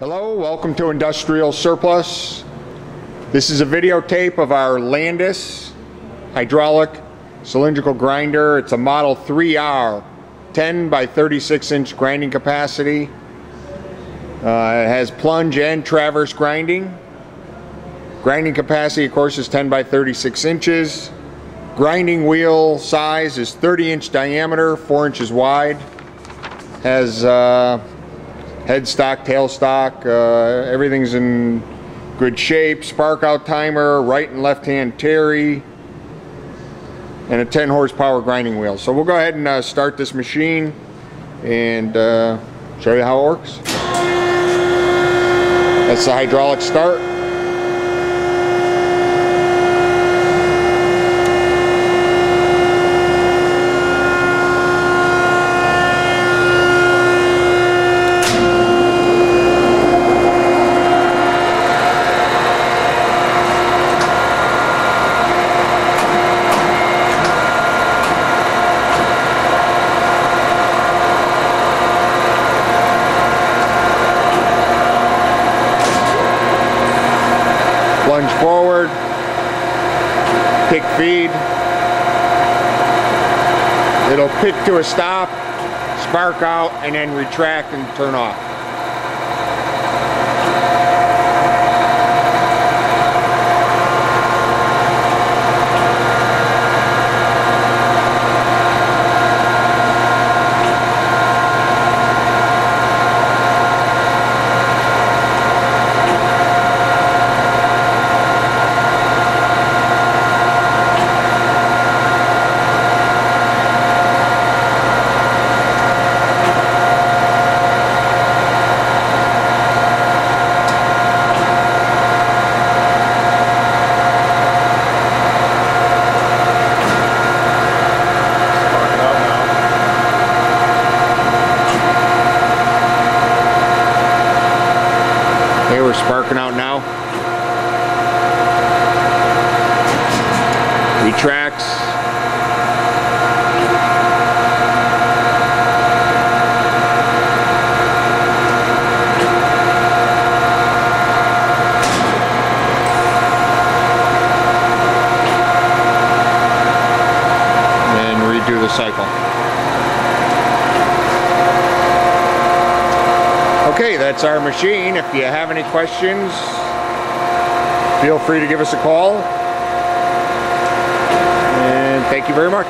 Hello, welcome to Industrial Surplus. This is a videotape of our Landis hydraulic cylindrical grinder. It's a Model 3R, 10 by 36 inch grinding capacity. It has plunge and traverse grinding. Grinding capacity, of course, is 10 by 36 inches. Grinding wheel size is 30-inch diameter, 4 inches wide. Has headstock, tailstock, everything's in good shape. Sparkout Timer, right and left hand Tarry, and a 10 horsepower grinding wheel. So we'll go ahead and start this machine and show you how it works. That's the hydraulic start. Plunge forward, kick feed, it'll pick to a stop, spark out, and then retract and turn off. Okay, we're sparking out now. Retracts. And redo the cycle. Okay, that's our machine. If you have any questions, feel free to give us a call. And thank you very much.